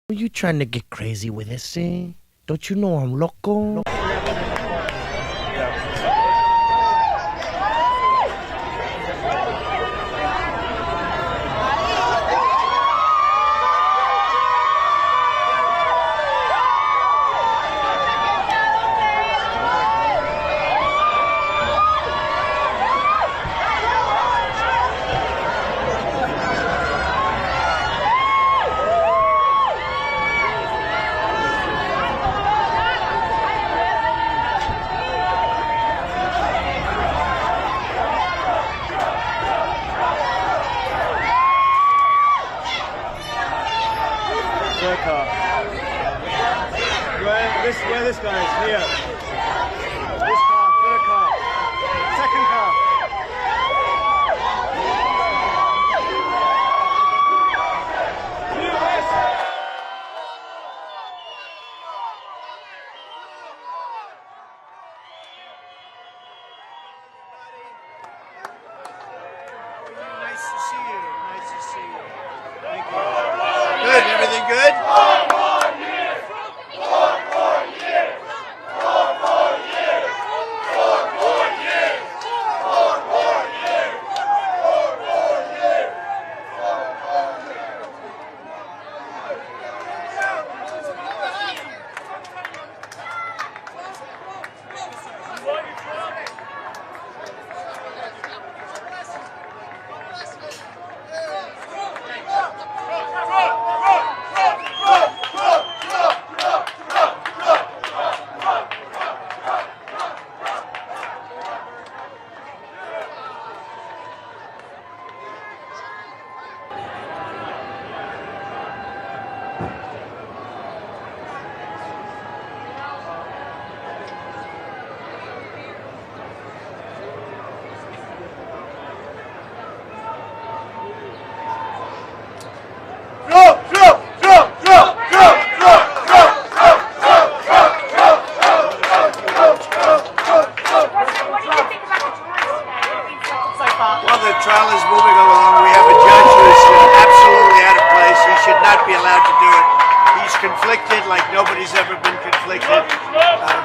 Are you trying to get crazy with this, eh? Don't you know I'm loco? Where this guy is, here. This car, third car, second car. Nice to see you. Nice to see you. Thank you. Good, everything good? Well, the trial is moving along. We have a judge who is absolutely out of place. He should not be allowed to do it. He's conflicted like nobody's ever been conflicted.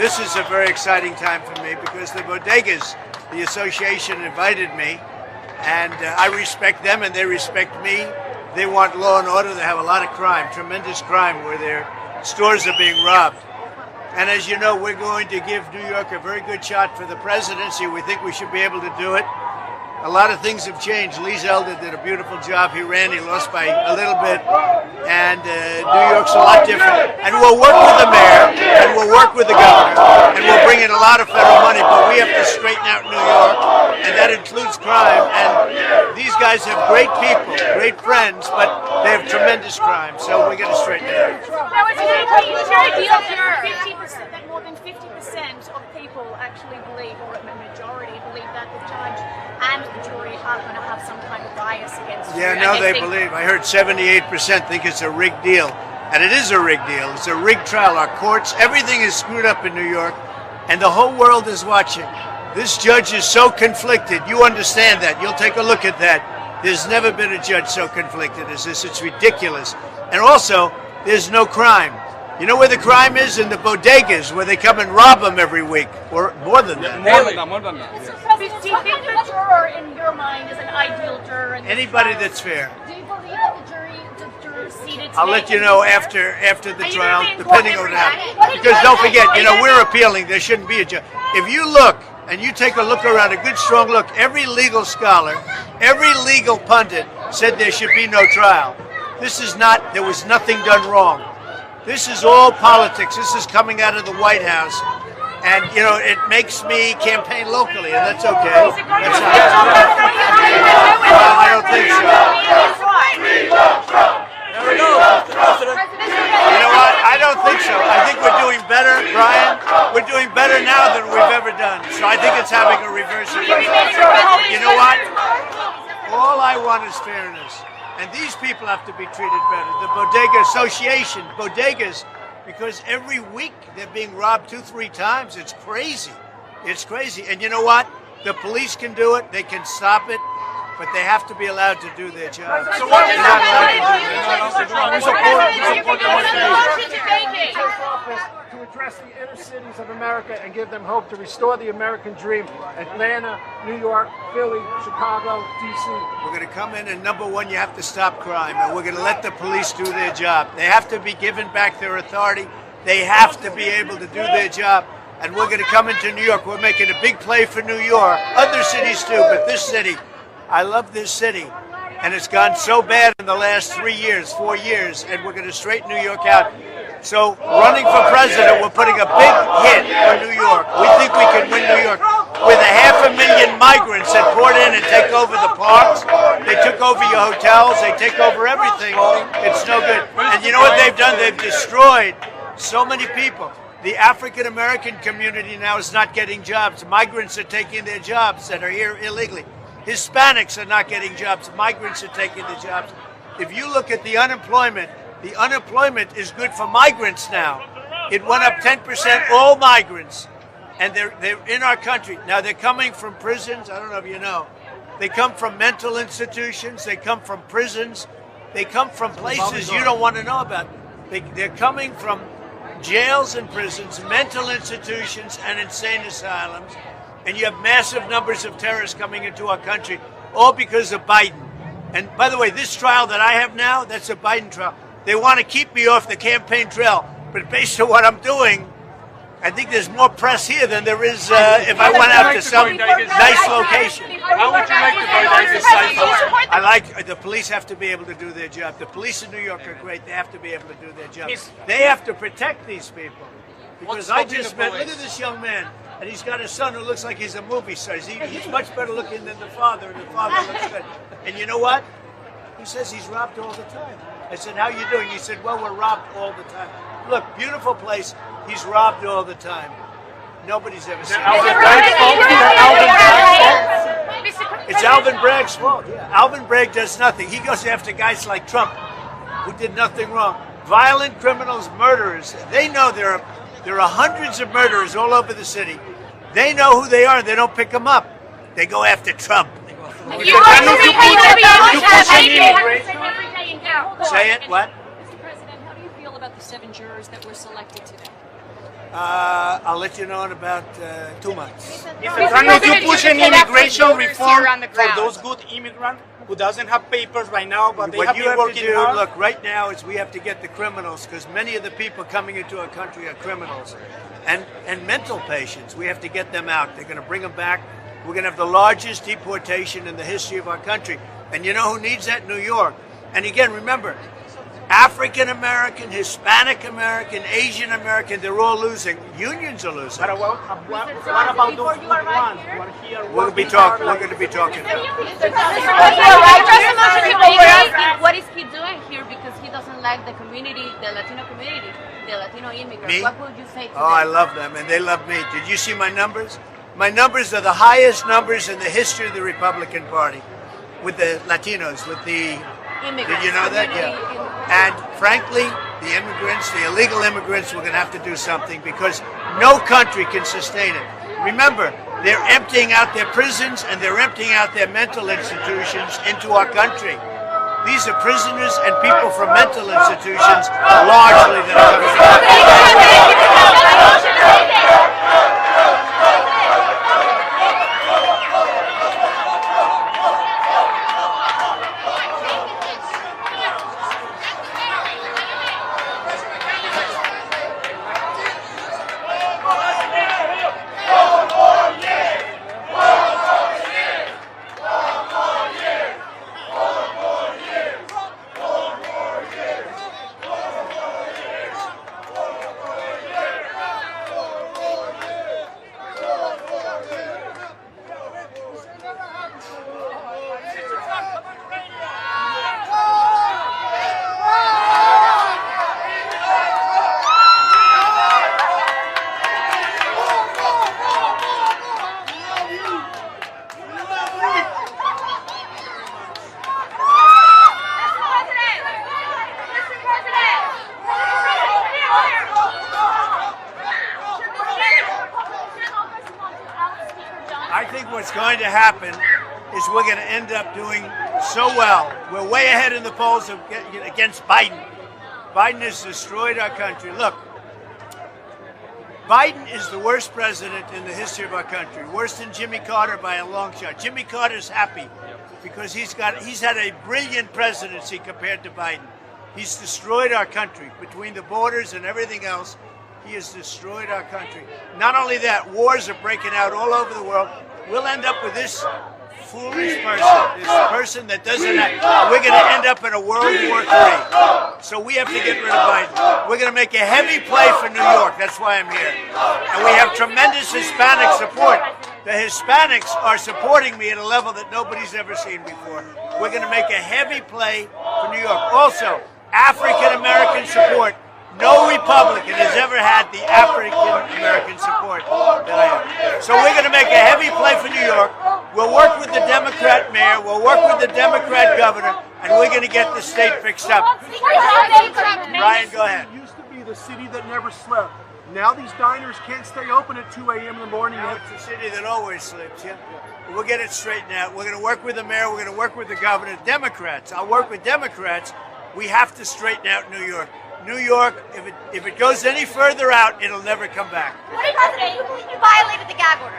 This is a very exciting time for me because the bodegas, the association, invited me, and I respect them and they respect me. They want law and order. They have a lot of crime, tremendous crime, where their stores are being robbed. And as you know, we're going to give New York a very good shot for the presidency. We think we should be able to do it. A lot of things have changed. Lee Zeldin did a beautiful job. He ran, he lost by a little bit. And New York's a lot different. And we'll work with the mayor, and we'll work with the governor, and we'll bring in a lot of federal money, but we have to straighten out New York, and that includes crime. And these guys have great people, great friends, but they have tremendous crime, so we're going to straighten it out. Now, it's very deal that 50%, that more than 50% of people actually believe, or a majority believe, that the judge and the jury are going to have some kind of bias against you. Yeah, no, they believe. I heard 78% think it's a rigged deal. And it is a rigged deal. It's a rigged trial. Our courts, everything is screwed up in New York, and the whole world is watching. This judge is so conflicted. You understand that. You'll take a look at that. There's never been a judge so conflicted as this. It's ridiculous. And also, there's no crime. You know where the crime is? In the bodegas, where they come and rob them every week, or more than that. More than that. So, do you think the juror, in your mind, is an ideal juror? Anybody that's fair. Do you believe that the juror seated today? I'll let you know after the trial, depending on that. Because don't forget, we're appealing. There shouldn't be a judge. If you look, and you take a look around, a good strong look, every legal scholar, every legal pundit said there should be no trial. This is not, there was nothing done wrong. This is all politics. This is coming out of the White House. And, it makes me campaign locally, and that's okay. That's well, I don't think so. There we go, Mr. President. You know what? I don't think so. I think we're doing better, Brian. We're doing better now than we've ever done. So I think it's having a reverse effect. You know what? All I want is fairness. And these people have to be treated better. The Bodega Association, bodegas, because every week they're being robbed 2-3 times. It's crazy. It's crazy. And you know what? The police can do it. They can stop it. but they have to be allowed to do their job. So what is They're not allowed to do We support the Office to address the inner cities of America and give them hope to restore the American dream. Atlanta, New York, Philly, Chicago, D.C. We're going to come in, and number one, you have to stop crime, and we're going to let the police do their job. They have to be given back their authority. They have to be able to do their job, and we're going to come into New York. We're making a big play for New York. Other cities too, but this city, I love this city, and it's gone so bad in the last 3 years, 4 years, and we're going to straighten New York out. So running for president, we're putting a big hit for New York. We think we can win New York. With 500,000 migrants that poured in and take over the parks, they took over your hotels, they take over everything. It's no good. And you know what they've done? They've destroyed so many people. The African American community now is not getting jobs. Migrants are taking their jobs that are here illegally. Hispanics are not getting jobs. Migrants are taking the jobs. If you look at the unemployment is good for migrants now. It went up 10%, all migrants. And they're in our country. Now they're coming from prisons. I don't know if you know. They come from mental institutions. They come from prisons. They come from places you don't want to know about. They're coming from jails and prisons, mental institutions, and insane asylums. And you have massive numbers of terrorists coming into our country, all because of Biden. And by the way, this trial that I have now, that's a Biden trial. They want to keep me off the campaign trail. But based on what I'm doing, I think there's more press here than there is if I went out to some nice location. How would you like to go down this side? I like the police have to be able to do their job. The police in New York are great. They have to be able to do their job. They have to protect these people. Because I just met, look at this young man, and he's got a son who looks like he's a movie star. He's much better looking than the father, and the father looks good. And you know what? He says he's robbed all the time. I said, how you doing? He said, well, we're robbed all the time. Look, beautiful place. He's robbed all the time. Nobody's ever seen it. It's Alvin Bragg's fault. Yeah. Alvin Bragg does nothing. He goes after guys like Trump, who did nothing wrong. Violent criminals, murderers. They know there are hundreds of murderers all over the city. They know who they are, and they don't pick them up. They go after Trump. Say it, what? Mr. President, how do you feel about the 7 jurors that were selected today? I'll let you know in about 2 months. Would you push an immigration reform for those good immigrants who doesn't have papers right now, but they What have you been have to working do, hard? look, right now is we have to get the criminals, because many of the people coming into our country are criminals. And mental patients, we have to get them out. They're going to bring them back. We're going to have the largest deportation in the history of our country. And you know who needs that? New York. And again, remember, African American, Hispanic American, Asian American, they're all losing. Unions are losing. What about those good ones who are here? We're going to be talking. We're going to be talking. What is he doing here? Because he doesn't like the community, the Latino community, the Latino immigrants. Me? What would you say to Oh, I them? love them, and they love me. Did you see my numbers? My numbers are the highest numbers in the history of the Republican Party with the Latinos, with the... Did you know that? Yeah. And frankly, the immigrants, the illegal immigrants, we're going to have to do something because no country can sustain it. Remember, they're emptying out their prisons and they're emptying out their mental institutions into our country. These are prisoners and people from mental institutions largely that are I think what's going to happen is we're going to end up doing so well. We're way ahead in the polls against Biden. Biden has destroyed our country. Look, Biden is the worst president in the history of our country, worse than Jimmy Carter by a long shot. Jimmy Carter's happy because he's had a brilliant presidency compared to Biden. He's destroyed our country between the borders and everything else. He has destroyed our country. Not only that, wars are breaking out all over the world. We'll end up with this foolish person that doesn't act. We're going to end up in a World War III. So we have to get rid of Biden. We're going to make a heavy play for New York. That's why I'm here. And we have tremendous Hispanic support. The Hispanics are supporting me at a level that nobody's ever seen before. We're going to make a heavy play for New York. Also, African American support. No Republican has ever had the African American support that I have. So we're going to make a heavy play for New York. We'll work with the Democrat mayor. We'll work with the Democrat governor, and we're going to get the state fixed up. Brian, go ahead. It used to be the city that never slept. Now these diners can't stay open at 2 a.m. in the morning. Now it's a city that always sleeps, yeah. We'll get it straightened out. We're going to work with the mayor. We're going to work with the governor. Democrats, I'll work with Democrats. We have to straighten out New York. New York, if it goes any further out, it'll never come back. What do you believe you violated the gag order?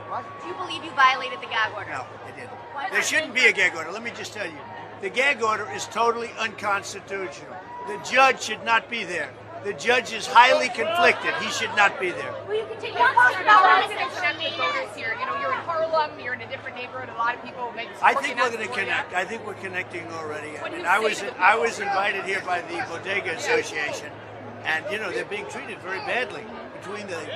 What? Do you believe you violated the gag order? No, I didn't. There shouldn't be a gag order. Let me just tell you. The gag order is totally unconstitutional. The judge should not be there. The judge is highly conflicted. He should not be there. Well, you can take your first balance and connect with voters here. You know, you're in Harlem, you're in a different neighborhood. A lot of people make. I think we're going to connect. I think we're connecting already. I mean, I was invited here by the Bodega Association, and you know they're being treated very badly between they're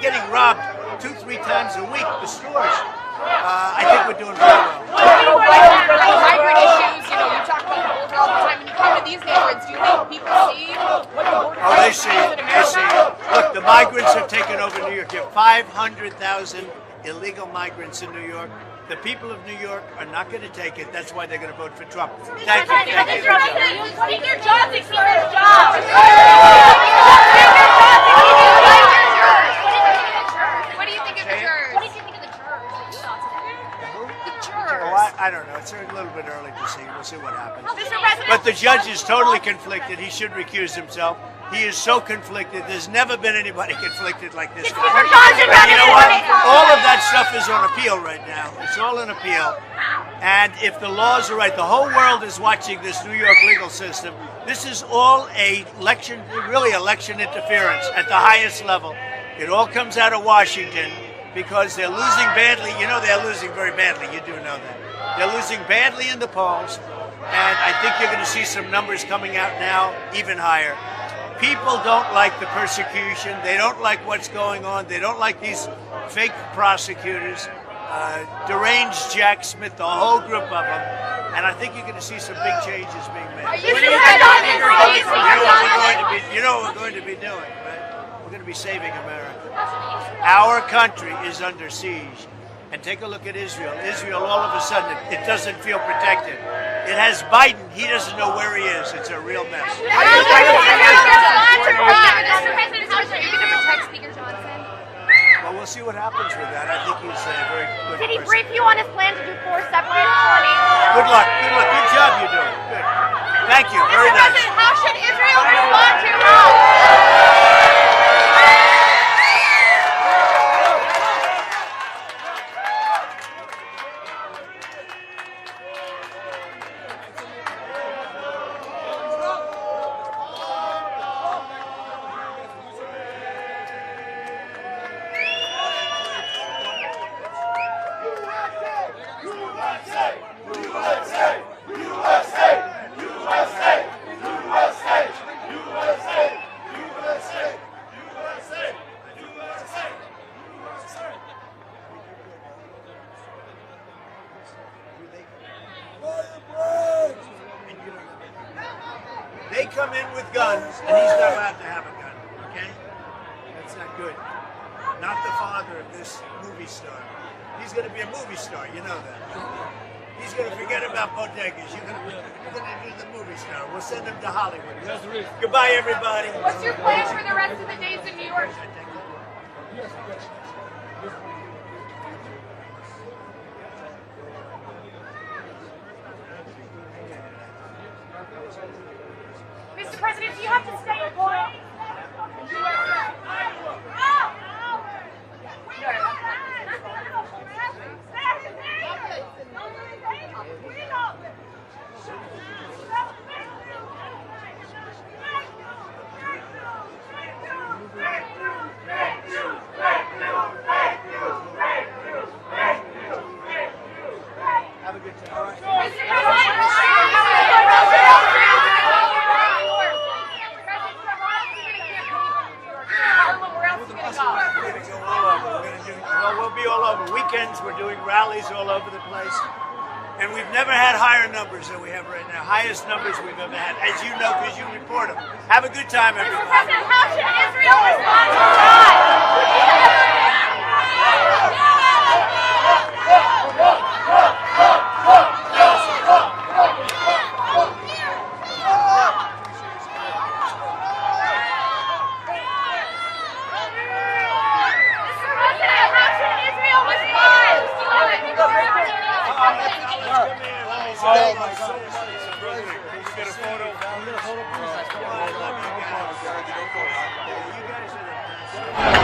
getting robbed 2-3 times a week. The stores. I think we're doing very well. Migrant issues. You know, you talk about the border all the time. When you come to these neighborhoods, do you think people see what the border Oh, they see it. They see it. Look, the migrants have taken over New York. You have 500,000 illegal migrants in New York. The people of New York are not going to take it. That's why they're going to vote for Trump. Thank you. Thank you. Speaker Johnson, Speaker Johnson. What do you think of the jurors? What did you think of the jurors that you saw today? The jurors. Oh, I don't know. It's a little bit early to see. We'll see what happens. But the judge is totally conflicted. He should recuse himself. He is so conflicted. There's never been anybody conflicted like this guy. But you know what? All of that stuff is on appeal right now. It's all in appeal. And if the laws are right, the whole world is watching this New York legal system. This is all election interference at the highest level. It all comes out of Washington because they're losing badly. You know they're losing very badly. You do know that. They're losing badly in the polls. And I think you're going to see some numbers coming out now even higher. People don't like the persecution. They don't like what's going on. They don't like these fake prosecutors, deranged Jack Smith, the whole group of them. And I think you're going to see some big changes being made. You know what we're going to be doing, right? We're going to be saving America. Our country is under siege. And take a look at Israel. Israel, all of a sudden, it doesn't feel protected. It has Biden. He doesn't know where he is. It's a real mess. How are you going to protect Speaker Johnson? Well, we'll see what happens with that. I think he's a very good person. Did he brief you on his plan to do 4 separate attorneys? Good luck. Good luck. Good job you're doing. Good. Thank you. Very nice. How should Israel respond to us? They come in with guns, and he's not allowed to have a gun, okay? That's not good. Not the father of this movie star. He's going to be a movie star, you know that. He's going to forget about bodegas. You're going to do the movie star. We'll send him to Hollywood. Goodbye, everybody. What's your plan for the rest of the days in New York? President, do you have to stay in Florida? Have a good time. We'll be all over. Weekends, we're doing rallies all over the place. And we've never had higher numbers than we have right now. Highest numbers we've ever had, as you know, because you report them. Have a good time, everybody. President, how should Israel respond to God? Get a photo. I love you guys. You guys are the best.